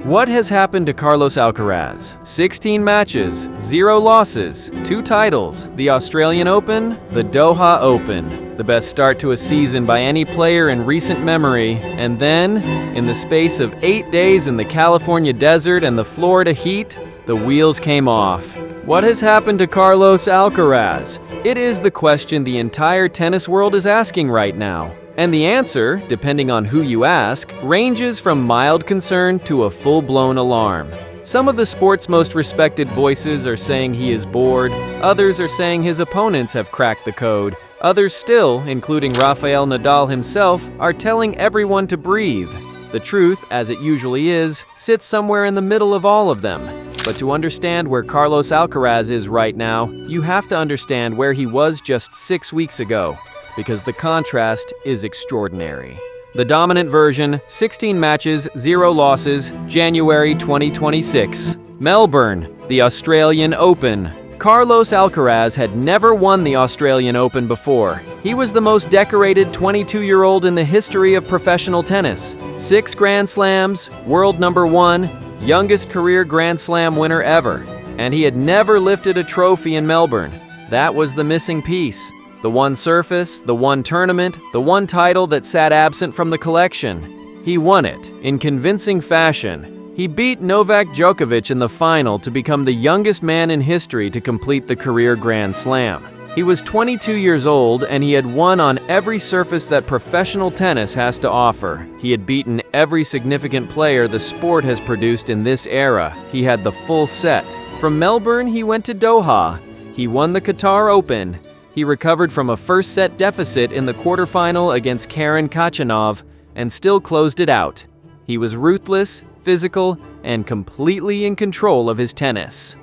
What has happened to Carlos Alcaraz? 16 matches, 0 losses, 2 titles, the Australian Open, the Doha Open. The best start to a season by any player in recent memory, and then, in the space of 8 days in the California desert and the Florida heat, the wheels came off. What has happened to Carlos Alcaraz? It is the question the entire tennis world is asking right now. And the answer, depending on who you ask, ranges from mild concern to a full-blown alarm. Some of the sport's most respected voices are saying he is bored, others are saying his opponents have cracked the code, others still, including Rafael Nadal himself, are telling everyone to breathe. The truth, as it usually is, sits somewhere in the middle of all of them. But to understand where Carlos Alcaraz is right now, you have to understand where he was just 6 weeks ago, because the contrast is extraordinary. The dominant version, 16 matches, 0 losses, January 2026. Melbourne, the Australian Open. Carlos Alcaraz had never won the Australian Open before. He was the most decorated 22-year-old in the history of professional tennis. 6 Grand Slams, world number 1, youngest career Grand Slam winner ever. And he had never lifted a trophy in Melbourne. That was the missing piece. The one surface, the one tournament, the one title that sat absent from the collection. He won it in convincing fashion. He beat Novak Djokovic in the final to become the youngest man in history to complete the career Grand Slam. He was 22 years old and he had won on every surface that professional tennis has to offer. He had beaten every significant player the sport has produced in this era. He had the full set. From Melbourne, he went to Doha. He won the Qatar Open. He recovered from a first-set deficit in the quarterfinal against Karen Khachanov and still closed it out. He was ruthless, physical, and completely in control of his tennis.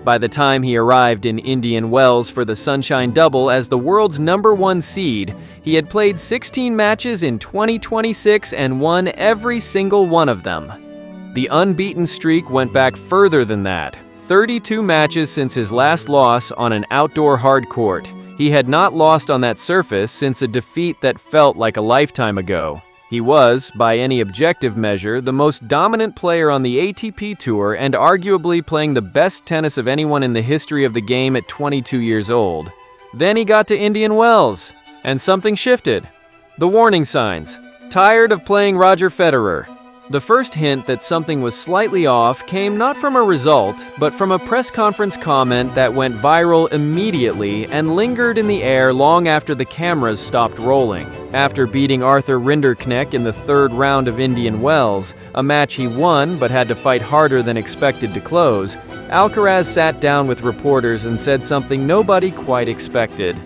By the time he arrived in Indian Wells for the Sunshine Double as the world's #1 seed, he had played 16 matches in 2026 and won every single one of them. The unbeaten streak went back further than that. 32 matches since his last loss on an outdoor hard court. He had not lost on that surface since a defeat that felt like a lifetime ago. He was, by any objective measure, the most dominant player on the ATP Tour and arguably playing the best tennis of anyone in the history of the game at 22 years old. Then he got to Indian Wells, and something shifted. The warning signs. Tired of playing Roger Federer. The first hint that something was slightly off came not from a result, but from a press conference comment that went viral immediately and lingered in the air long after the cameras stopped rolling. After beating Arthur Rinderknecht in the 3rd round of Indian Wells, a match he won but had to fight harder than expected to close, Alcaraz sat down with reporters and said something nobody quite expected.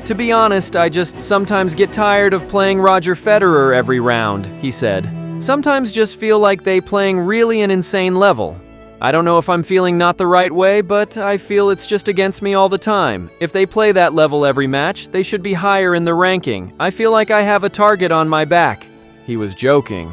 "To be honest, I just sometimes get tired of playing Roger Federer every round," he said. "Sometimes just feel like they playing really an insane level. I don't know if I'm feeling not the right way, but I feel it's just against me all the time. If they play that level every match, they should be higher in the ranking. I feel like I have a target on my back." He was joking.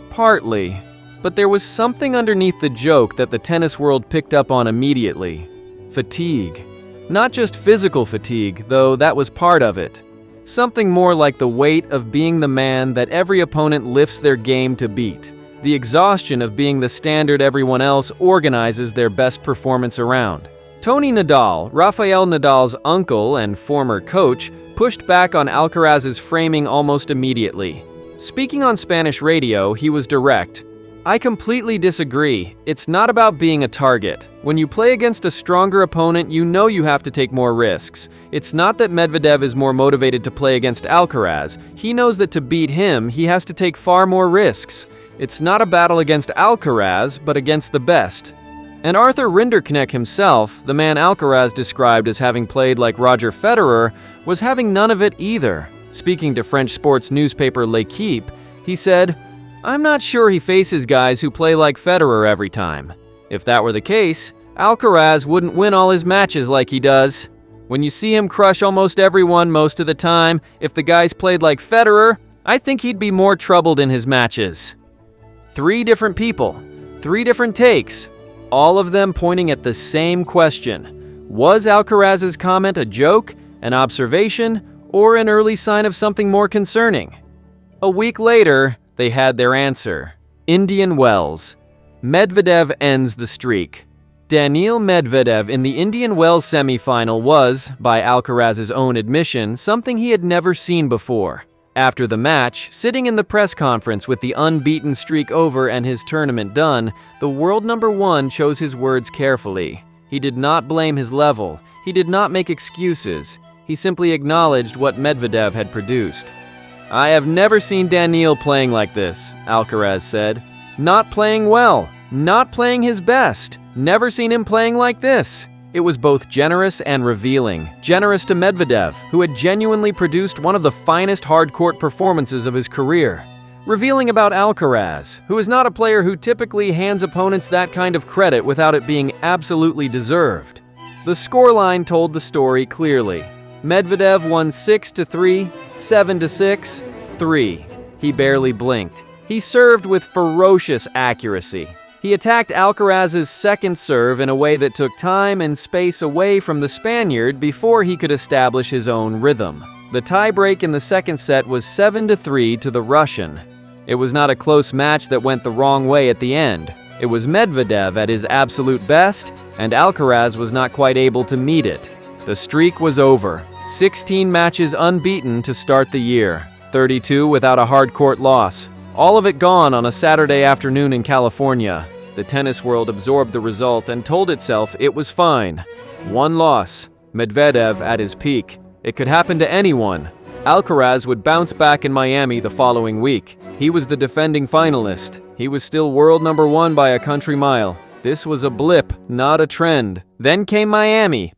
Partly. But there was something underneath the joke that the tennis world picked up on immediately. Fatigue. Not just physical fatigue, though that was part of it. Something more like the weight of being the man that every opponent lifts their game to beat. The exhaustion of being the standard everyone else organizes their best performance around. Tony Nadal, Rafael Nadal's uncle and former coach, pushed back on Alcaraz's framing almost immediately. Speaking on Spanish radio, he was direct. "I completely disagree. It's not about being a target. When you play against a stronger opponent, you know you have to take more risks. It's not that Medvedev is more motivated to play against Alcaraz. He knows that to beat him, he has to take far more risks. It's not a battle against Alcaraz, but against the best." And Arthur Rinderknecht himself, the man Alcaraz described as having played like Roger Federer, was having none of it either. Speaking to French sports newspaper L'Équipe, he said, "I'm not sure he faces guys who play like Federer every time. If that were the case, Alcaraz wouldn't win all his matches like he does. When you see him crush almost everyone most of the time, if the guys played like Federer, I think he'd be more troubled in his matches." 3 different people, 3 different takes, all of them pointing at the same question. Was Alcaraz's comment a joke, an observation, or an early sign of something more concerning? A week later, they had their answer. Indian Wells. Medvedev ends the streak. Daniil Medvedev in the Indian Wells semifinal was, by Alcaraz's own admission, something he had never seen before. After the match, sitting in the press conference with the unbeaten streak over and his tournament done, the world number one chose his words carefully. He did not blame his level. He did not make excuses. He simply acknowledged what Medvedev had produced. "I have never seen Daniil playing like this," Alcaraz said. "Not playing well. Not playing his best. Never seen him playing like this." It was both generous and revealing. Generous to Medvedev, who had genuinely produced one of the finest hard-court performances of his career. Revealing about Alcaraz, who is not a player who typically hands opponents that kind of credit without it being absolutely deserved. The scoreline told the story clearly. Medvedev won 6-3, 7-6, 3. He barely blinked. He served with ferocious accuracy. He attacked Alcaraz's second serve in a way that took time and space away from the Spaniard before he could establish his own rhythm. The tiebreak in the second set was 7-3 to the Russian. It was not a close match that went the wrong way at the end. It was Medvedev at his absolute best, and Alcaraz was not quite able to meet it. The streak was over. 16 matches unbeaten to start the year. 32 without a hard-court loss. All of it gone on a Saturday afternoon in California. The tennis world absorbed the result and told itself it was fine. One loss. Medvedev at his peak. It could happen to anyone. Alcaraz would bounce back in Miami the following week. He was the defending finalist. He was still world number one by a country mile. This was a blip, not a trend. Then came Miami.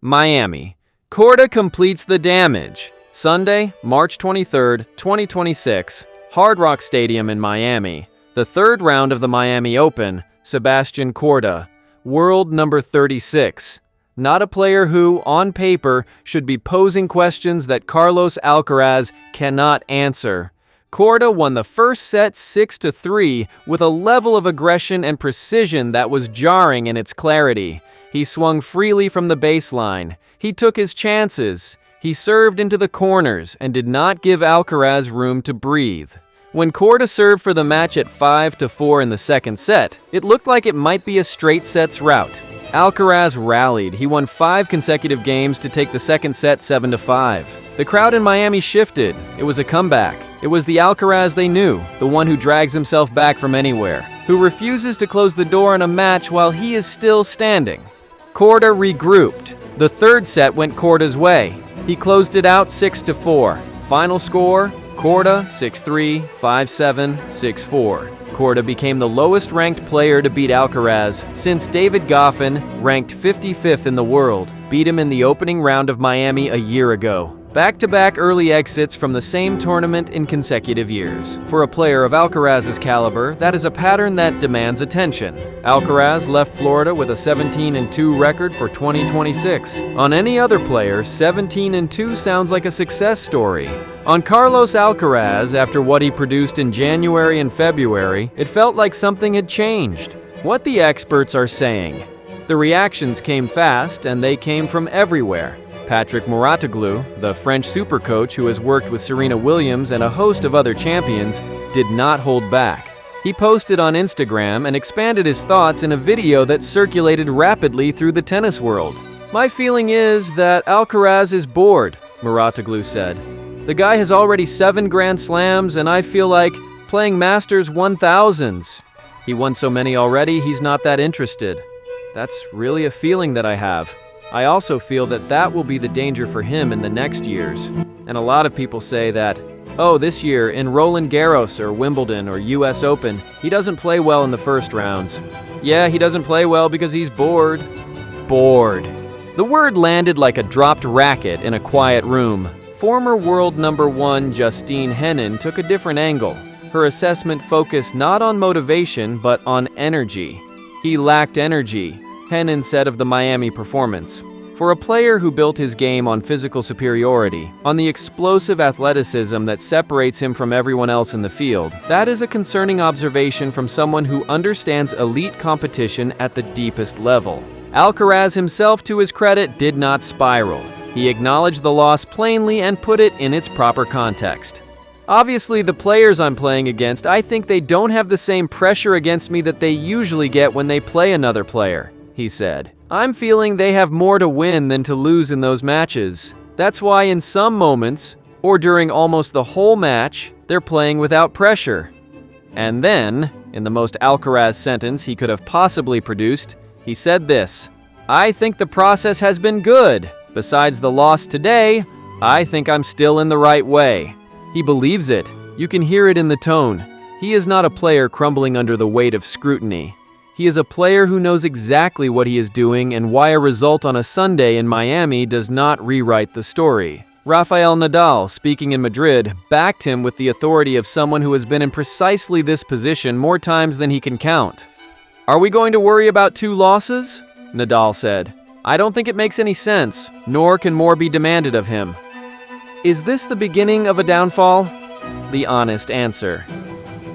Korda completes the damage. Sunday, March 23rd, 2026, Hard Rock Stadium in Miami. The third round of the Miami Open, Sebastian Korda, world number 36. Not a player who, on paper, should be posing questions that Carlos Alcaraz cannot answer. Korda won the first set 6-3 with a level of aggression and precision that was jarring in its clarity. He swung freely from the baseline. He took his chances. He served into the corners and did not give Alcaraz room to breathe. When Korda served for the match at 5-4 in the second set, it looked like it might be a straight sets rout. Alcaraz rallied. He won 5 consecutive games to take the second set 7-5. The crowd in Miami shifted. It was a comeback. It was the Alcaraz they knew, the one who drags himself back from anywhere, who refuses to close the door on a match while he is still standing. Korda regrouped. The third set went Korda's way. He closed it out 6-4. Final score, Korda 6-3, 5-7, 6-4. Korda became the lowest-ranked player to beat Alcaraz since David Goffin, ranked 55th in the world, beat him in the opening round of Miami a year ago. Back-to-back early exits from the same tournament in consecutive years. For a player of Alcaraz's caliber, that is a pattern that demands attention. Alcaraz left Florida with a 17-2 record for 2026. On any other player, 17-2 sounds like a success story. On Carlos Alcaraz, after what he produced in January and February, it felt like something had changed. What the experts are saying. The reactions came fast, and they came from everywhere. Patrick Mouratoglou, the French supercoach who has worked with Serena Williams and a host of other champions, did not hold back. He posted on Instagram and expanded his thoughts in a video that circulated rapidly through the tennis world. "My feeling is that Alcaraz is bored," Mouratoglou said. "The guy has already 7 Grand Slams and I feel like playing Masters 1000s. He won so many already, he's not that interested. That's really a feeling that I have. I also feel that that will be the danger for him in the next years." And a lot of people say that, oh, this year in Roland Garros or Wimbledon or US Open, he doesn't play well in the first rounds. Yeah, he doesn't play well because he's bored. Bored. The word landed like a dropped racket in a quiet room. Former world number 1 Justine Henin took a different angle. Her assessment focused not on motivation, but on energy. He lacked energy, Henin said of the Miami performance. For a player who built his game on physical superiority, on the explosive athleticism that separates him from everyone else in the field, that is a concerning observation from someone who understands elite competition at the deepest level. Alcaraz himself, to his credit, did not spiral. He acknowledged the loss plainly and put it in its proper context. Obviously, the players I'm playing against, I think they don't have the same pressure against me that they usually get when they play another player," he said. "I'm feeling they have more to win than to lose in those matches. That's why in some moments, or during almost the whole match, they're playing without pressure." And then, in the most Alcaraz sentence he could have possibly produced, he said this: "I think the process has been good. Besides the loss today, I think I'm still in the right way." He believes it. You can hear it in the tone. He is not a player crumbling under the weight of scrutiny. He is a player who knows exactly what he is doing and why a result on a Sunday in Miami does not rewrite the story. Rafael Nadal, speaking in Madrid, backed him with the authority of someone who has been in precisely this position more times than he can count. "Are we going to worry about 2 losses?" Nadal said. "I don't think it makes any sense, nor can more be demanded of him." Is this the beginning of a downfall? The honest answer.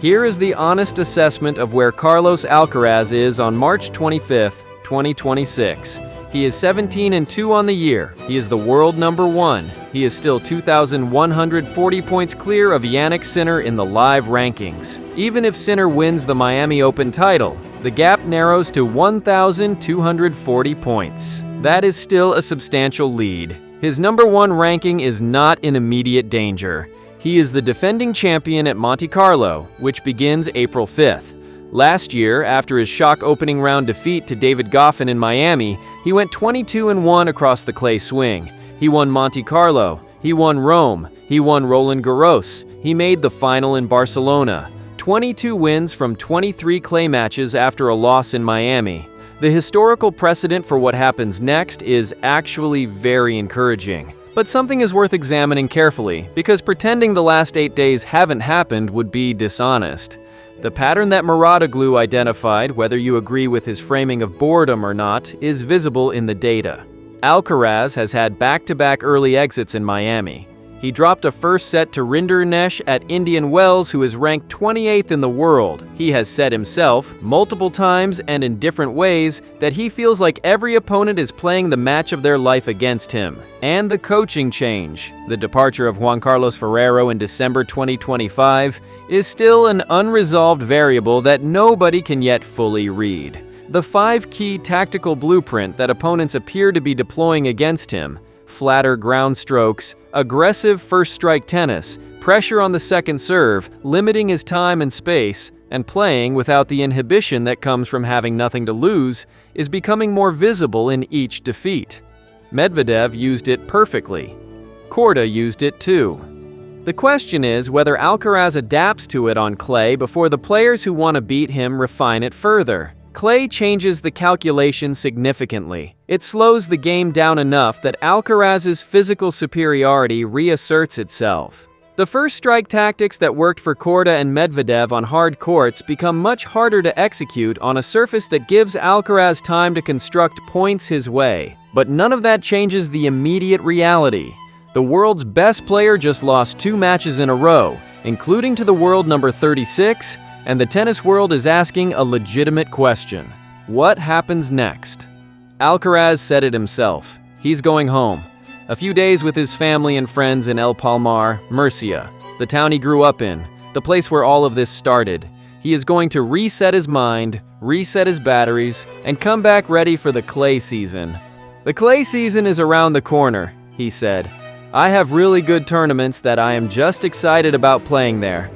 Here is the honest assessment of where Carlos Alcaraz is on March 25th, 2026. He is 17-2 on the year. He is the world number 1. He is still 2,140 points clear of Jannik Sinner in the live rankings. Even if Sinner wins the Miami Open title, the gap narrows to 1,240 points. That is still a substantial lead. His number 1 ranking is not in immediate danger. He is the defending champion at Monte Carlo, which begins April 5th. Last year, after his shock opening round defeat to David Goffin in Miami, he went 22-1 across the clay swing. He won Monte Carlo, he won Rome, he won Roland Garros, he made the final in Barcelona. 22 wins from 23 clay matches after a loss in Miami. The historical precedent for what happens next is actually very encouraging. But something is worth examining carefully, because pretending the last 8 days haven't happened would be dishonest. The pattern that Muratoglu identified, whether you agree with his framing of boredom or not, is visible in the data. Alcaraz has had back-to-back early exits in Miami. He dropped a first set to Rinderknecht at Indian Wells, who is ranked 28th in the world. He has said himself, multiple times and in different ways, that he feels like every opponent is playing the match of their life against him. And the coaching change, the departure of Juan Carlos Ferrero in December 2025, is still an unresolved variable that nobody can yet fully read. The 5-key tactical blueprint that opponents appear to be deploying against him, flatter ground strokes, aggressive first strike tennis, pressure on the second serve, limiting his time and space, and playing without the inhibition that comes from having nothing to lose, is becoming more visible in each defeat. Medvedev used it perfectly. Korda used it too. The question is whether Alcaraz adapts to it on clay before the players who want to beat him refine it further. Clay changes the calculation significantly. It slows the game down enough that Alcaraz's physical superiority reasserts itself. The first strike tactics that worked for Korda and Medvedev on hard courts become much harder to execute on a surface that gives Alcaraz time to construct points his way. But none of that changes the immediate reality. The world's best player just lost 2 matches in a row, including to the world number 36, and the tennis world is asking a legitimate question. What happens next? Alcaraz said it himself. He's going home. A few days with his family and friends in El Palmar, Murcia, the town he grew up in, the place where all of this started. He is going to reset his mind, reset his batteries, and come back ready for the clay season. The clay season is around the corner, he said. I have really good tournaments that I am just excited about playing there.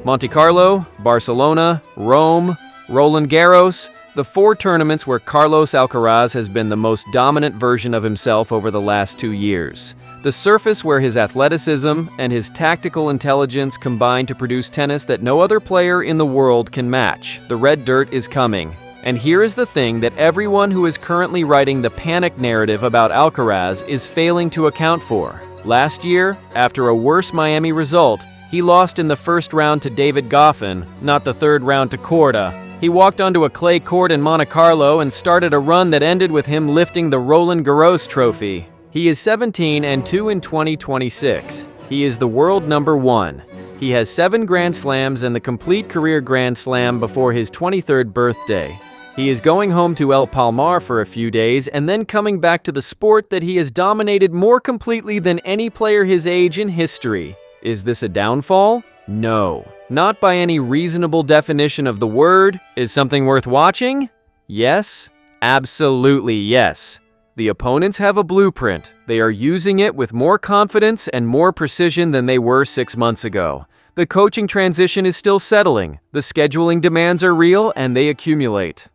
Monte Carlo, Barcelona, Rome, Roland Garros, the 4 tournaments where Carlos Alcaraz has been the most dominant version of himself over the last 2 years. The surface where his athleticism and his tactical intelligence combine to produce tennis that no other player in the world can match. The red dirt is coming. And here is the thing that everyone who is currently writing the panic narrative about Alcaraz is failing to account for. Last year, after a worse Miami result, he lost in the first round to David Goffin, not the third round to Korda. He walked onto a clay court in Monte Carlo and started a run that ended with him lifting the Roland Garros trophy. He is 17-2 in 2026. He is the world number 1. He has 7 Grand Slams and the complete career Grand Slam before his 23rd birthday. He is going home to El Palmar for a few days and then coming back to the sport that he has dominated more completely than any player his age in history. Is this a downfall? No. Not by any reasonable definition of the word. Is something worth watching? Yes. Absolutely yes. The opponents have a blueprint. They are using it with more confidence and more precision than they were 6 months ago. The coaching transition is still settling. The scheduling demands are real and they accumulate.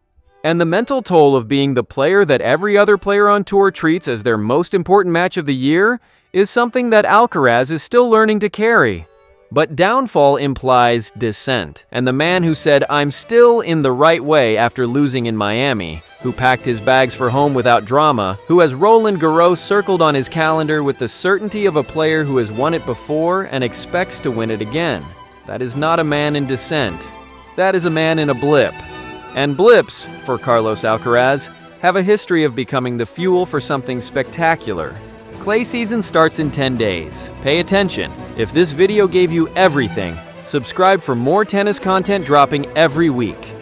And the mental toll of being the player that every other player on tour treats as their most important match of the year is something that Alcaraz is still learning to carry. But downfall implies descent, and the man who said, "I'm still in the right way" after losing in Miami, who packed his bags for home without drama, who has Roland Garros circled on his calendar with the certainty of a player who has won it before and expects to win it again. That is not a man in descent. That is a man in a blip. And blips, for Carlos Alcaraz, have a history of becoming the fuel for something spectacular. Clay season starts in 10 days. Pay attention. If this video gave you everything, subscribe for more tennis content dropping every week.